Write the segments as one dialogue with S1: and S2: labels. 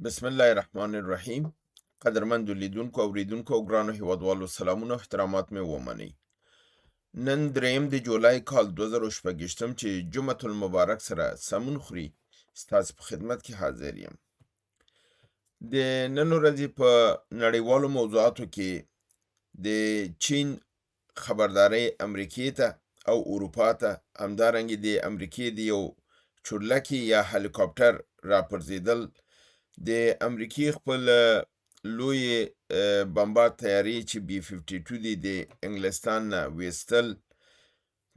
S1: بسم الله الرحمن الرحیم. قدرمندو لیدونکو او اوریدونکو او ګرانو هیوادوالو سلامونه او احترامات مې ومنئ. نن 3 د جولای کال 2026 چې جمعة المبارک سره سمون خوري ستاسو په خدمت کې حاضر یم. د نن ورځې په نړیوالو موضوعاتو کې د چین خبرداري امریکې ته او اروپا ته، همدارنګه د امریکې د یو چورلکې یا هلیکاپټر راپرزیدل، د امریکې خپل لوی بمبار طیارې چې B-52 دي د انګلستان نه ویستل،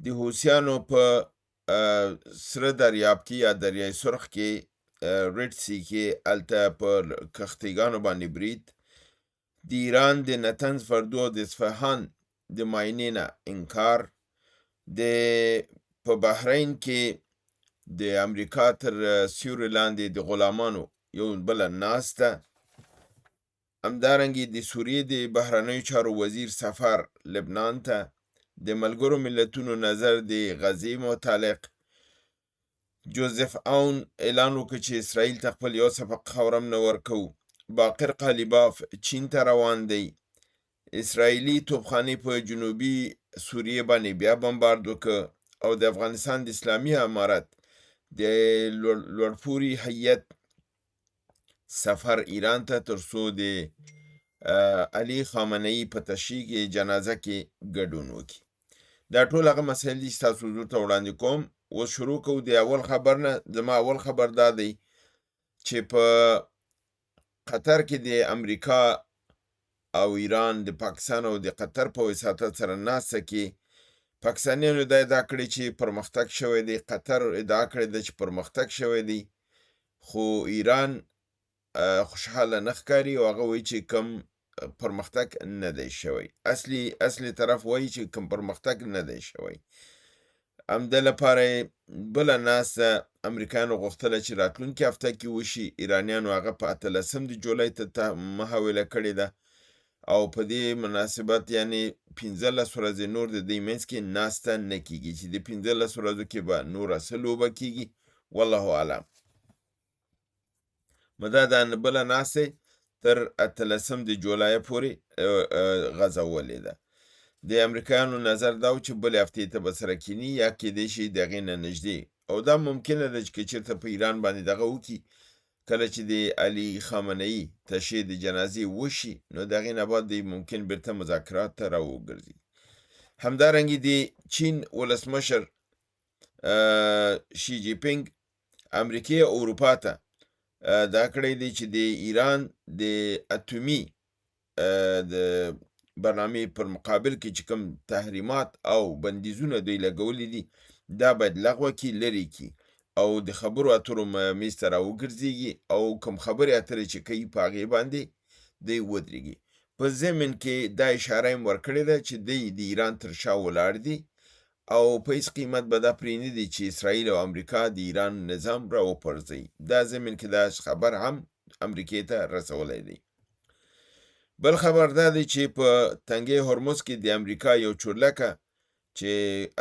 S1: د حوثیانو په سره دریاب کې یا دریای سرخ کې ریډ سی کې هلته په کښتیګانو باندې برید، د ایران د نتنز فردو او د اصفهان د معاینې نه انکار، په بحرین کې د امریکا تر سیوري لاندې د غلامانو یو بله ناسته، همدارنګه د سوریې د بهرنیو چارو وزیر سفر لبنان ته، د ملګرو ملتونو نظر د غزې متعلق، جوزف اون اعلان وکړ چې اسرائیل ته خپل یو صفق خاورم نه ورکوو، باقر قالیباف چین ته روان دی، اسرائیلي توپخانې په جنوبي سوریې باندې بیا بمبارد وکړ، او د افغانستان د اسلامي امارت د لوړپوړي هیئت سفر ایران ته ترڅو د علي خامنه‌ای په تشییع جنازه کې ګډون وکړي. دا ټول هغه مسایل دي چې تاسو حضور ته وړاندې کوم. اوس شروع کوو د اول خبر نه. زما اول خبر دا دی چې په قطر کې د امریکا او ایران د پاکستان او د قطر په وساطت سره ناسته کې پاکستانیانو دا ادعا کړې چې پرمختګ شوی دی، قطر ادعا کړې ده چې پرمختګ شوی دی، خو ایران خوشحاله نه ښکاري او هغه وایي چې کم پرمختګ نه دی شوی. اصلي طرف وایي چې کم پرمختګ نه دی شوی. همده لپاره بله ناسته امریکایانو غوښتله چې راتلونکې هفته کې وشي. ایرانیانو هغه په 18 د جولای ته محوله کړې ده او په دې مناسبت یعنی 15 ورځې نور د دې منځ کې ناسته نه کیږي چې د 15 ورځو کې به نوره څه لوبه کیږي، والله اعلم. مدا دا بله ناسته تر 18 د جولای پورې غځولې ده. د امریکایانو نظر دا و چې بلې هفتې ته به سره کینی یا کیدای شي د هغې نه نږدې، او دا ممکنه ده چې که چېرته په ایران باندې دغه وکړي، کله چې د علي خامنه‌ای تشییع د جنازې وشي، نو د هغې نه بعد دی ممکن بیرته مذاکرات ته راوګرځي. همدارنګه د چین ولسمشر شي جی پینګ امریکې او اروپا ته دا کړی دی چې د ایران د اتومي د برنامې پر مقابل کې چې کوم تحریمات او بندیزونه دوی لګولي دي، دا باید لغوه کړي، لرې کړي او د خبرو اترو میز ته راوګرځېږي او کوم خبرې اترې چې کوي په هغې باندې دوی ودرېږي. په ضمن کې دا اشاره یې ورکړې ده چې دوی د ایران تر شا ولاړ دي او په هیڅ قیمت به دا پرې نه دي چې اسرائیل او امریکا د ایران نظام را وپرځوي. دا ضمن کې دا خبر هم امریکې ته رسولی دی. بل خبر دا دی چې په تنګې هرمز کې د امریکا یو چورلکه چې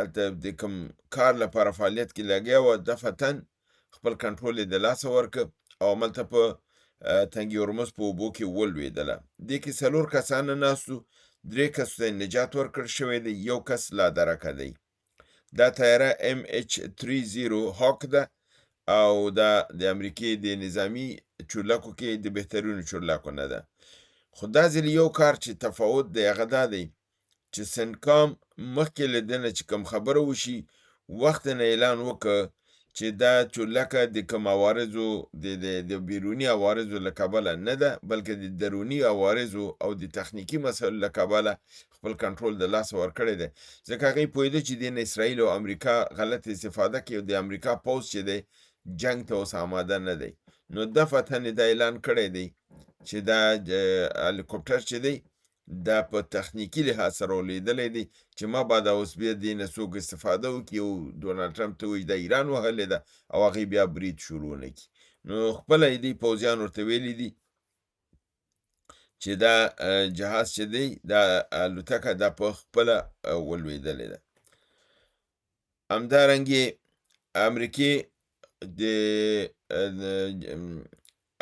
S1: هلته د کوم کار لپاره فعالیت کې لګیا وه، دفعتن خپل کنټرول یې د لاسه ورکړ او هملته په تنګې هرمز په اوبو کې ولوېدله. دې کې 4 کسان ناستو، 3 کسو ته نجات ورکړل شوی دی، یو کس لا درکه دی. دا طیاره MH30 هاک ده او دا د امریکې د نظامی چورلکو کې د بهترینو چورلکو نه ده. خو دا ځل یو کار چې تفاوت دی هغه دا دی چې سنکام مخکې له دې نه چې کوم خبره وشي، وخت نه اعلان وکړ چې دا چورلکه د کوم عوارضو د بیروني عوارضو له کبله نه ده، بلکې د دروني عوارضو او د تخنیکي مسایلو له کبله خپل کنټرول د لاسه ورکړی دی، ځکه هغوی پوهېده چې دې نه اسرائیل او امریکا غلط استفاده کوي او د امریکا پوځ چې دی جنګ ته اوس آماده نه دی. نو دفعتن دا اعلان کړی دی چې دا هلیکوپټر چې دی دا په تخنیکي لحاظ سره ولوېدلی دی چې ما بعد اوس بیا دې نه څوک استفاده وکړي او ډونالډ ټرمپ ته وایي دا ایران وهلې ده او هغې بیا برید شروع نه کړي. نو خپله یې دوی پوځیان ورته ویلي دي چې دا جهاز چې دی دا الوتکه دا په خپله ولوېدلې ده. همدارنګې امریکې د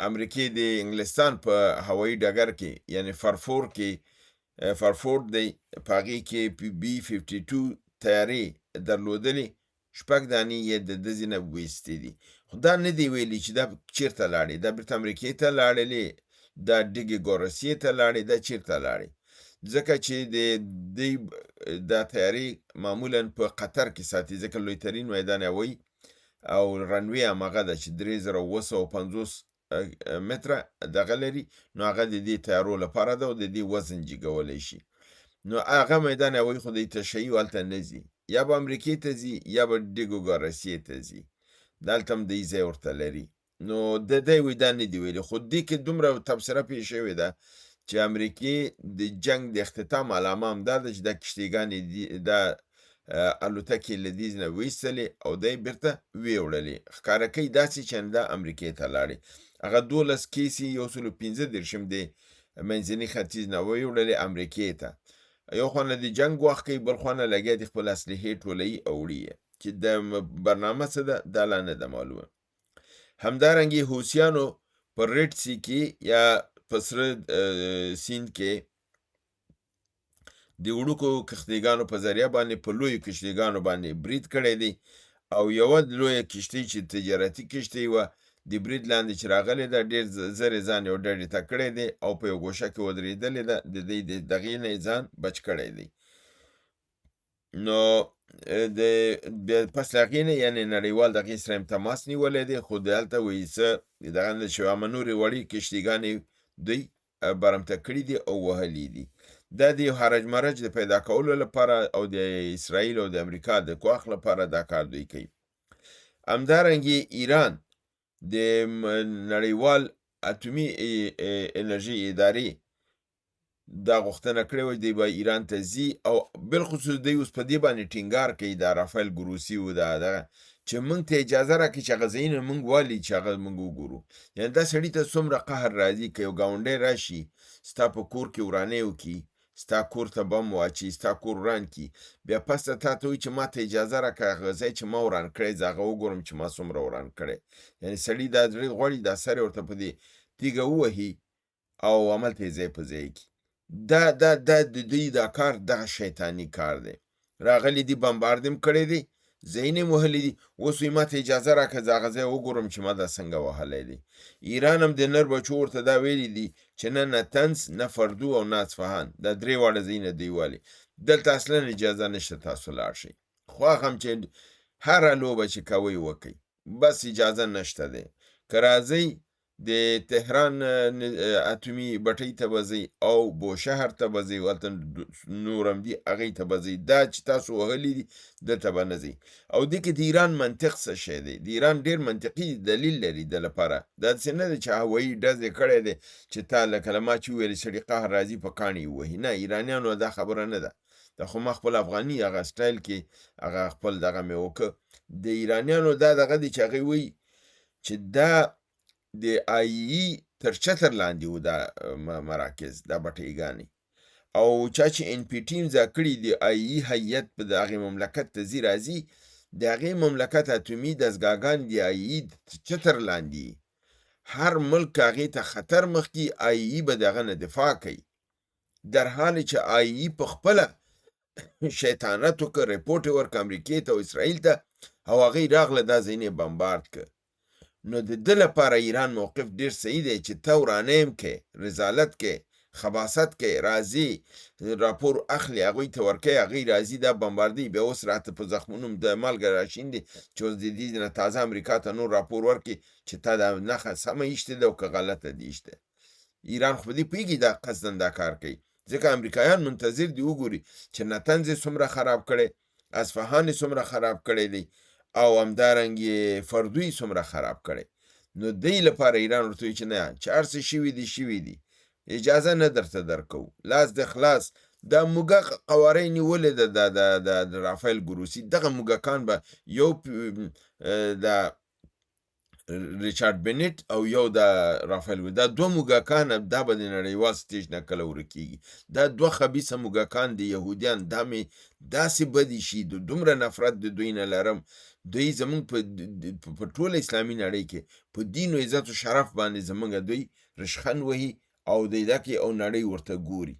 S1: امریکې د انګلستان په هوایي ډګر کې یعنی فرفورد دی، په هغې کې B-52 طیارې درلودلې، 6 دانې یې د ډزې نه ویستې دي. خو دا نه دی ویلي چې دا چېرته لاړې، دا بیرته امریکې ته لاړلې، دا ډیګې ګورسیې ته لاړې، دا چېرته لاړې؟ ځکه چې دوی دا طیارې معمولا په قطر کې ساتي، ځکه لویترین میدان هوایي او رنوی همغه ده چې 3750 متره دغه لري، نو هغه د دې طیارو لپاره ده او د دې وزن جګولی شي. نو هغه میدان هوایي خو د تشیع هلته نه ځي، یا به امریکې ته ځي یا به ډیګو ګارسیې ته ځي، دلته هم دی ځای ورته لري. نو د دی وی دا نه دی ویلي، خو دې کې دومره تبصره پېښ شوې ده چې امریکې د جنگ د اختتام علامه هم دا ده چې دا کښتیګانې دا الوتکې له دې نه ویستلې او دی بیرته ویوړلې. ښکاره کوي داسې چې دا امریکې ته لاړې. هغه 12 کیسې 135 د منځني ختیځ نه ویوړلې امریکې ته. یو خونه د جنگ وخت کوي، بل خونه لګیا د خپل اسلحې ټولوي او وړي یې، چې د برنامه څه ده دا لا نه ده معلومه. همدارنګې حوثیانو په ریډ سی کې یا په سره سیند کې د وړوکو کښتیګانو په ذریعه باندې په لویو کښتیګانو باندې برید کړی دی، او یوه لویه کښتۍ چې تجارتي کښتۍ وه د برید لاندې چې راغلې ده، ډېر زر یې ځان یو ډډې ته کړی دی او په یو ګوشه کې ودرېدلې ده، د دې د دغې نه یې ځان بچ کړی دی. نو پس له هغې نه یعنې نړیوال د هغې سره تماس نیولی دی، خو دلته وایي څه دغه نه شوي، اما نورې وړې کښتیګانې دوی برمته کړي دي او وهلي دي. دا د یو حرج مرج د پیدا کولو لپاره او د اسرائیل او د امریکا د ګواښ لپاره دا کار دوی کوي. همدارنګې ایران د نړیوال اټومي انرژي ادارې دا غوښتنه کړې وه دی به ایران ته ځي، او بالخصوص دی اوس په دې باندې ټینګار کوي دا رافایل ګروسي و دغه چې موږ ته اجازه راکړي چې هغه ځایونه موږ والي چې هغه موږ وګورو. یعنې دا سړي ته څومره قهر راځي که یو ګاونډی راشي ستا په کور کې ورانۍ وکړي، ستا کور ته بم واچي، ستا کور وران کړي، بیا پس ته تا ته وایي چې ما ته اجازه راکړه هغه ځای چې ما وران کړی زه هغه وګورم چې ما څومره وران کړی. یعنې سړي دا زړه غواړي دا سر یې ورته په دې تیږه ووهي او هملته یې ځای په ځای کړي. دا د دوی دا کار دغه شیطاني کار دی. راغلی دي بمبارد هم کړی دی، ځایونه یې وهلي دي، اوس وایي ما ته اجازه راکړه زه هغه ځای وګورم چې ما دا څنګه وهلی دی. ایران هم د نر بچو ورته دا ویلي دي چې نه نتنز، نه فردو او نه اصفهان، دا 3 واړه ځایونه دوی والي. دلته اصلا اجازه نشته تاسو لاړ شئ، خو هم چې هره لوبه چې کوئ وکئ، بس اجازه نشته دی. که راځئ د تهران اټومي بټۍ ته به ځئ او بوشهر ته به ځئ، هلته نورمدي هغې ته به ځئ، دا چې تاسو وهلي دي دلته به نه ځئ. او دې کې د ایران منطق څه شی دی؟ د ایران ډېر منطقي دلیل لري د لپاره، داسې نه ده چې هوایي ډز یې کړی دی چې تا لکه له ما چې وویلې سړي قهر راځي په کاڼي ووهي. نه، ایرانیانو دا خبره نه ده، دا خو ما خپل افغاني هغه سټایل کې هغه خپل دغه مې وکړه. د ایرانیانو دا دغه دی چې هغوی وایي چې دا د آیي تر چتر لاندې و دا مراکز دا بټیګانې، او چا چې ان پی ټي امضا کړي د آیي هیئت په د هغې مملکت ته ځي راځي، د هغې مملکت اټومي دستګاهګانې د آیي چتر لاندې، هر ملک هغې ته خطر مخکې آیي به د هغه نه دفاع کوي، در حال چې آیي په خپله شیطانت وکړه، ریپورټ یې ورکړه امریکې ته او اسرائیل ته، او هغې راغله دا ځایونه یې بمبارد کړه. نو د ده لپاره ایران موقف ډېر صحیح دی چې ته ورانۍ هم کې، رذالت کې، خباثت کې، راځي راپور اخلي هغوی ته ورکوي، هغوی راځي دا بمباردوي، بیا اوس راته په زخمونو د مالګه راشیندي چې اوس د دې نه تازه امریکا ته نور راپور ورکړي چې تا دا نښه سمه ایښتې ده او که غلطه دې ایښته. ایران خو په دې پوهېږي دا قصدن دا کار کوي، ځکه امریکایان منتظر دي وګوري چې نتنز یې څومره خراب کړی، اصفهان یې څومره خراب کړی دی، او همدارنګې فردو یې څومره خراب کړی. نو دی لپاره ایران ورته وایي چې نه، چې هر څه شوي دي شوي دي، اجازه نه درته درکوو، لاس د خلاص. دا موږک قواره یې نیولې ده د رافایل ګروسي، دغه موږکان به یو د ریچارډ بنټ او یو د رافایل دا دوه موږکان دا به د نړیوال سټیج نه کله ورکیږي. دا دوه خبیثه موږکان د یهودیان دا مې داسې بدې شي د دومره نفرت د دوی نه لرم. دوی زمونږ په ټوله اسلامي نړۍ کې په دین و عزت و شرف باندې زمونږ دوی رشخند وهي او دیده کې او نړۍ ورته ګوري،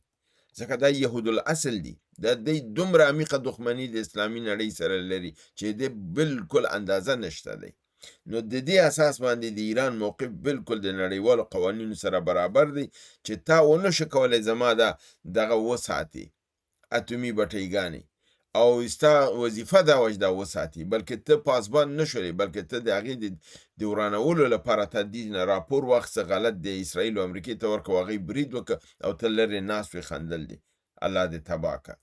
S1: ځکه دا یهود الاصل دي. دا دوی دومره عمیقه دښمني د اسلامي نړۍ سره لري چې د بالکل اندازه نشته دی. نو د دې اساس باندې د ایران موقف بالکل د نړیوالو قوانینو سره برابر دی چې تا ونشو کولی زما دغه وساتي اتومي بټۍ او ستا وظیفه دا وه چې دا وساتي، بلکې ته پاسبان نشولې، بلکې ته د هغې د ورانولو لپاره ته دې نه راپور واخیسته، غلط د اسرائیل او امریکې ته ورکړه، هغوی برید وکړه او ته لرې ناست وې خندل دي. الله دې تباه کړه.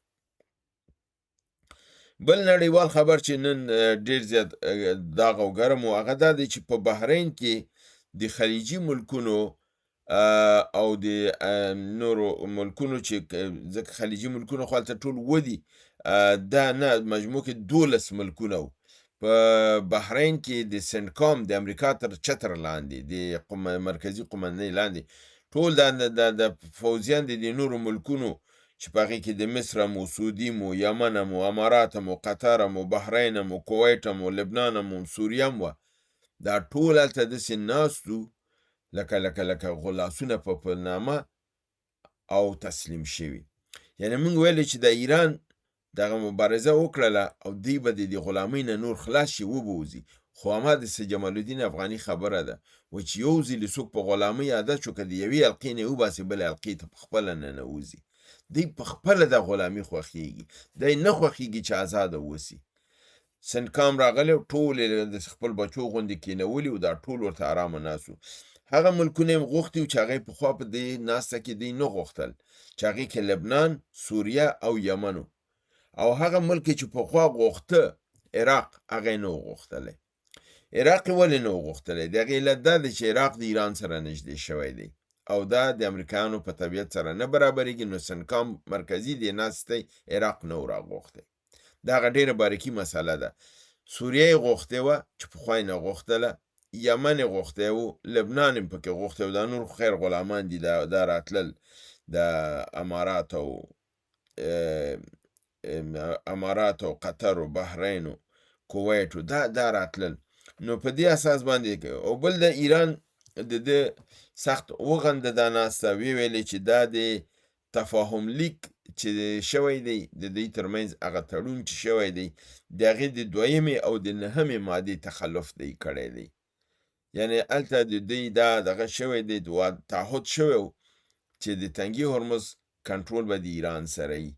S1: بل نړیوال خبر چې نن ډیر زیات داغ او ګرم و هغه دا دی چې په بحرین کې د خلیجي ملکونو او د نورو ملکونو چې ځکه خلیجي ملکونو خو هلته ټول ودي دا نه مجموع کې 12 ملکونه و په بحرین کې د سنکام د امریکا تر چتر لاندې د مرکزي قومندانۍ لاندې ټول د فوزیان د نورو ملکونو چې په هغې کې د مصر مو، سعودي مو، یمن مو، امارات مو، قطر مو، بحرین مو، کویت مو، لبنان مو، سوریه مو، دا ټول هلته داسې ناست وو لکه غلاسونه په نامه او تسلیم شوي. یعنې موږ ویلی چې د ایران دغه مبارزه وکړله او دوی به د غلامۍ نه نور خلاص شي وبوځي، خو همدا سید جمال الدین افغاني خبره ده و چې یو ځلې څوک په غلامۍ عادت شو که د یوې حلقې نه یې وباسي بلې حلقې ته پخپله ننوځي. دی په خپله د غلامي خوښیږي، دی نه خوښیږي چې آزاده اوسي. سنکام راغلی ټول د خپل بچو غوندې کېنولي و دا ټول ورته ارامه ناست وو. هغه ملکونه یې غوښتي و چې هغه پخوا په دې ناسته کې دی نه غوښتل چې هغې کې لبنان، سوریه او یمن و، او هغه ملک چې پخوا غوښته عراق هغه یې نه و غوښتلی. عراق یې ولې نه و غوښتلی؟ د هغې علت دا دی چې عراق د ایران سره نږدې شوی دی او دا د امریکایانو په طبیعت سره نه برابرېږي. نو سنکام مرکزي دی ناستی عراق نه و راغوښتی. دا هغه ډېره باریکي مسله ده. سوریه یې غوښتې وه چې پخوا یې نه غوښتله، یمن یې غوښتی و، لبنان یې پکې غوښتی و، دا نور خیر غلامان دي دا راتلل د امارات او قطر و بحرین و کویت و دا راتلل. نو په دې اساس باندې او بل د ایران د ده سخت وغنده دا ناسته وی ویلې چې دا د تفاهم لیک چې شوی دی د دوی ترمنځ هغه تړون چې شوی دی د هغې د 2 او د 9 مادې تخلف دی کړی دی. یعنې هلته د دوی دا دغه شوی دی تعهد شوی و چې د تنګي هرمز کنټرول به د ایران سره وي،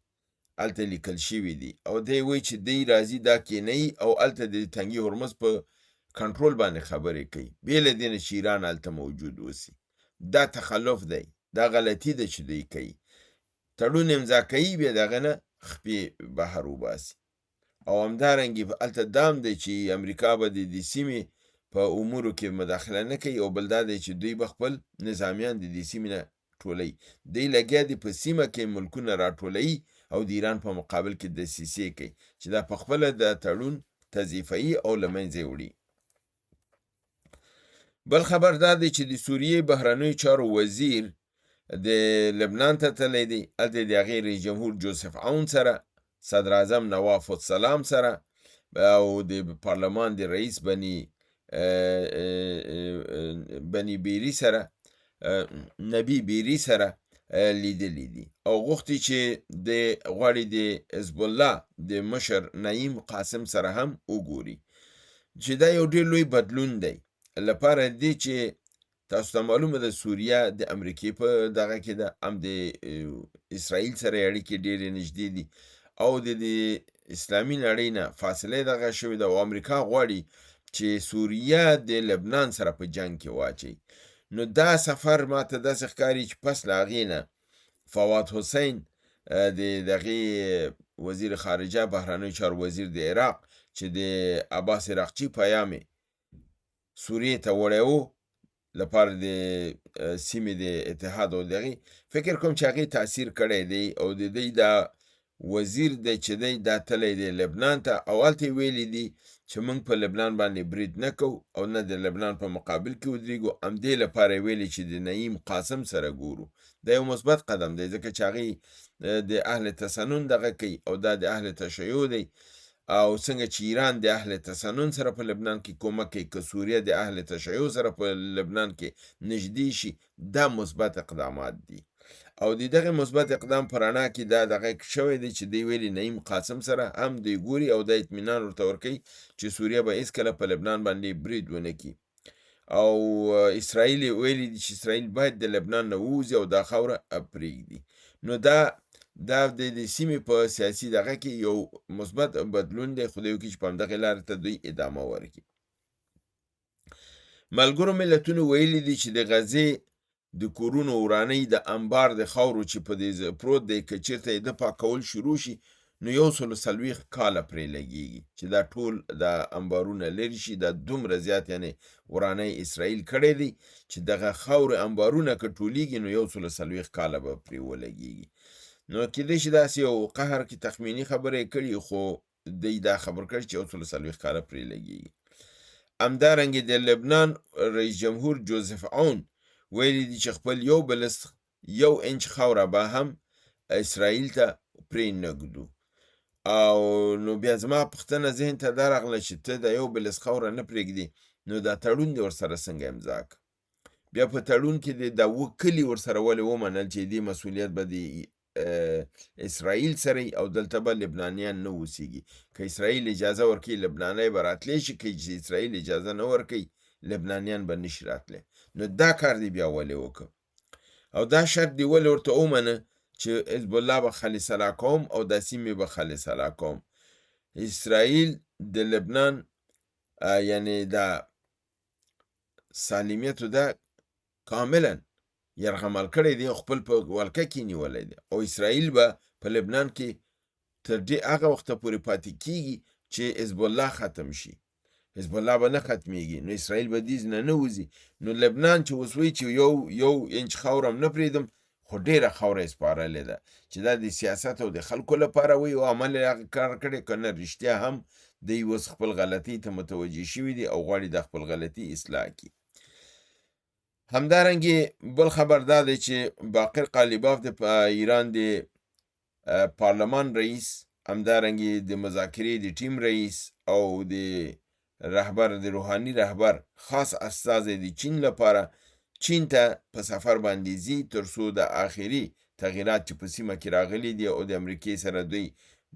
S1: هلته لیکل شوي دي او دی وایي چې دی راځي دا کینوي او هلته د تنګي هرمز په کنټرول باندې خبرې کوي بې له دې نه چې ایران هلته موجود اوسي. دا تخلف دی، دا غلطي ده چې دوی کوي. تړون امضا کوي بیا د هغه نه خپې بهر وباسي او همدارنګې هلته دام دی چې امریکا به د دې سیمې په امورو کې مداخله نه کوي او بل دا دی چې دوی به خپل نظامیان د دې سیمې نه ټولوي. دوی لګیا دي په سیمه کې ملکونه راټولوي او د ایران په مقابل کې دسیسې کوي چې دا پخپله د تړون تضعیفوي او له منځه وړي. بل خبر دا دی چې د سوریې بهرنیو چارو وزیر د لبنان ته تللی دی، هلته د هغې رئیس جمهور جوزف عون سره، صدر اعظم نواف السلام سره او د پارلمان د رئیس بني بیری سره نبی بیری سره لیدلی دي او غوښتي چې د غواړي د حزب الله د مشر نعیم قاسم سره هم وګوري چې دا یو ډېر لوی بدلون دی لپاره دی چې تاسو ته معلومه ده سوریه د امریکې په دغه کې ده، هم د اسرائیل سره اړیکې ډېرې نږدې دي او د اسلامي نړۍ نه فاصله دغه شوې ده او امریکا غواړي چې سوریه د لبنان سره په جنگ کې واچوي. نو دا سفر ما ته داسې ښکاري چې پس له هغې نه فواد حسین د دغې وزیر خارجه بهرنیو چارو وزیر د عراق چې د عباس عراقچي پیام سوریې ته وړی و لپاره د سیمې د اتحاد او دغې فکر کوم چې هغې تاثیر کړی دی او د دوی دا وزیر دی چې دی دا تللی دی لبنان ته، او هلته یې ویلي دي چې موږ په لبنان باندې برید نه کوو او نه د لبنان په مقابل کې ودرېږو. همدې لپاره یې ویلي چې د نعیم قاسم سره ګورو. دا یو مثبت قدم دی، ځکه چې هغې د اهل تسنن دغه کوي او دا د اهل تشیع دی. او څنګه چې ایران د اهل تسنن سره په لبنان کې کومک کوي، که سوریه د اهل تشیع سره په لبنان کې نږدې شي، دا مثبت اقدامات دي. او د دغه مثبت اقدام په رڼا کې دا دغه شوی دی چې دی ویلي نعیم قاسم سره هم دی ګوري او دا اطمینان ورته ورکوي چې سوریه به هېڅکله په لبنان باندې برید ونه کړي. او اسرائیل ویلي دي چې اسرائیل باید د لبنان نه ووځي او دا خاوره پرېږدي. نو دا د سیمې په سیاسي دغه کې یو مثبت بدلون دی. خدای وکړي چې په همدغې لارې ته دوی ادامه ورکړي. ملګرو ملتونو ویلي دي چې د غزې د کورونو ورانۍ د انبار د خاورو چې په دې پروت دی، که چېرته یې د پاکول شروع شي نو 140 کاله پرې لګېږي چې دا ټول دا انبارونه لرې شي. دا دومره زیات یعنې ورانۍ اسرائیل کړی دی چې دغه خاورې انبارونه که ټولېږي نو 140 کاله به پرې ولګېږي. نو کېدای شي داسې یو قهر کې تخمیني خبره یې کړي، خو دی دا خبر کړی چې 140 کاله پرې لګېږي. همدارنګې د لبنان رئیس جمهور جوزف عون ویلي دي چې خپل یو انچ خاوره به هم اسرائیل ته پرې نه ږدو. او نو بیا زما پوښتنه ذهن ته دا راغله چې ته د یو بلس خاوره نه پرېږدي، نو دا تړون دې ورسره څنګه امضا کړه؟ بیا په تړون کې دې دا 2 کلي ورسره ولې ومنل چې دې مسؤلیت به د اسرائیل سره او دلته به لبنانیان نه اوسېږي. که اسرائیل اجازه ورکوي لبنانی به راتلی شي، که اسرائیل اجازه نه ورکوي لبنانیان به نشي راتلی. نو دا کار دی بیا ولې وکړه؟ او دا شرط دی ولې ورته ومنه چې حزب الله به خالصلا کوم او دا سیمې به خالصلا کوم. اسرائیل د لبنان یعنی دا سالمیتو دا کاملا یرغمل کړی دی، خپل په ولکه کې نیولی دی، او اسرائیل به په لبنان کې تر دې هغه وخته پورې پاتې کیږي چې حزب الله ختم شي. حزب الله به نه ختمیږي، نو اسرائیل به دې نه وځي. نو لبنان چې اوس وایي چې یو انچ خاوره هم نه پرېږدم، خو ډېره خاوره یې سپارلې ده چې دا د سیاست او د خلکو لپاره وایي او عمل یې هغه کار کړی، که نه رښتیا هم دی اوس خپل غلطۍ ته متوجه شوي دي او غواړي د خپل غلطي اصلاح کړي. همدارنګې بل خبر دا دی چې باقر قالیباف د ایران د پارلمان رئیس، همدارنګې د مذاکرې د ټیم رئیس او د رهبر د روحاني رهبر خاص استازی د چین لپاره چین ته په سفر باندې ځي، تر څو د آخري تغییرات چې په سیمه کې راغلي دي او د امریکې سره دوی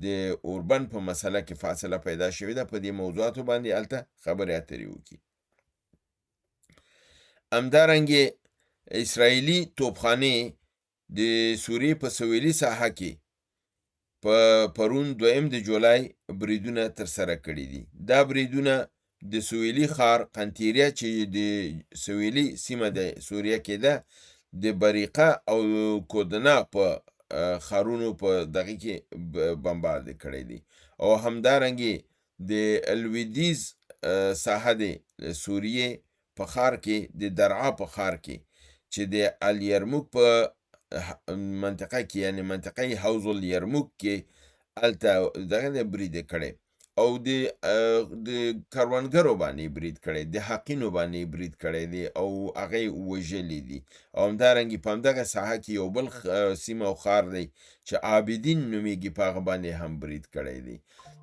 S1: د اوربن په مسله کې فاصله پیدا شوې ده، په دې موضوعاتو باندې هلته خبرې اترې وکړي. همدارنګې اسرائیلي توپخانې د سوریې په سویلي ساحه کې په پرون 2 د جولای بریدونه ترسره کړي دي. دا بریدونه د سویلي ښار قنطیریه چې د سویلي سیمه د سوریه کې ده د بریقه او کودنا په ښارونو په دغه کې بمبارد کړی دي. او همدارنګې د لویدیځ ساحه د سوریې په ښار کې د درعا په ښار کې چې د الیرموک په منطقه کې یعنی منطقه حوض الیرموک کې هلته دغه برید کړی او د کروندګرو باندې برید کړی، د حقینو باندې برید کړی دی او هغه یې وژلي دي. او همدارنګې په همدغه ساحه کې یو بل سیمه او ښار دی چې عابدین نومیږي، په هغه باندې هم برید کړی دی.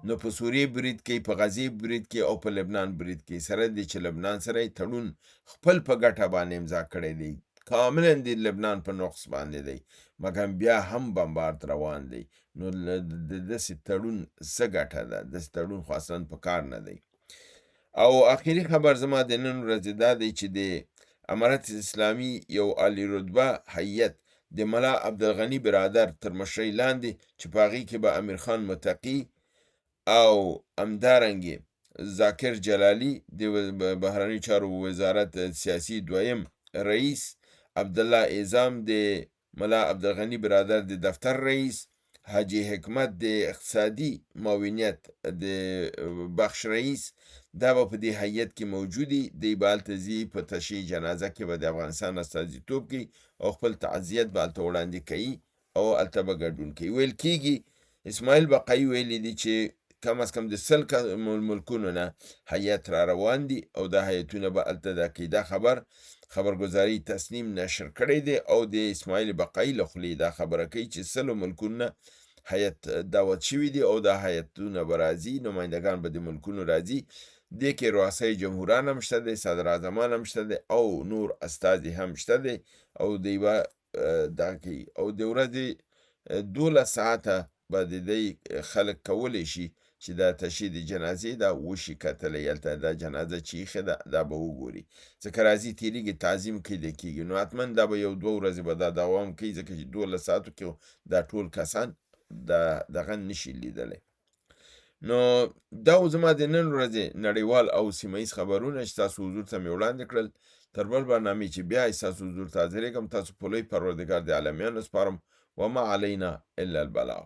S1: نو په سوریې برید کوي، په غزې برید کوي او په لبنان برید کوي، سره دی چې لبنان سره یې تړون خپل په ګټه باندې امضا کړی دی، کاملا د لبنان په نقص باندې دی، مګر بیا هم بمبارد روان دی. نو د داسې تړون څه ګټه ده؟ داسې تړون خو اصلا په کار نه دی. او آخري خبر زما د نن ورځې دا دی چې د امارت اسلامي یو عالی رتبه هیئت د ملا عبدالغني برادر تر مشرۍ لاندې چې په هغې کې به امیر خان متقي او همدارنګې ذاکر جلالي د بهرنیو چارو وزارت سیاسي دویم رئیس، عبدالله اعظام د ملا عبدالغني برادر د دفتر رئیس، حاجی حکمت د اقتصادي معاونیت د بخش رئیس، دا به په دې هیئت کې موجودي. دی به هلته ځي، په تشییع جنازه کې به د افغانستان استازیتوب کوي او خپل تعزیت به هلته وړاندې کوي او هلته به ګډون کوي. ویل کېږي اسماعیل بقایي ویلي دي چې کم از کم د 100 ملکونو نه هیات را روان دي او دا هیاتونه به هلته د عقیده خبرګزاري تصنیم نشر کړی دی او د اسماعیل بقایي له خولې دا خبره کوي چې 100 ملکونو نه هیات دعوت شوي دي او دا هیاتونه به راځي، نمایندګان به د ملکونو راځي. دې کې رؤسای جمهوران هم شته دی، صدراعظمان هم شته دی او نور استازي هم شته دی او د یوه دغه کوي او د ورځې 12 ساعته به د دې خلک کولی شي چې دا تشهید جنازې دا وشي کتلی، هلته دا جنازه چې ایښې ده دا به وګوري، ځکه راځي تېرېږي تعظیم کیده کېږي، نو حتما دا به یو 2 ورځې به دا دوام کوي، ځکه چې 12 ساعتو کې دا ټول کسان دغه نشي لیدلی. نو دا زما د نن ورځې نړیوال او سیمه ییز خبرونه چې تاسو حضور ته مې وړاندې کړل. تر بل برنامې چې بیا یې ستاسو حضور ته حاضرېږم، تاسو په لوی پروردګار د عالمیانو سپارم. وما علینا الا البلاغ.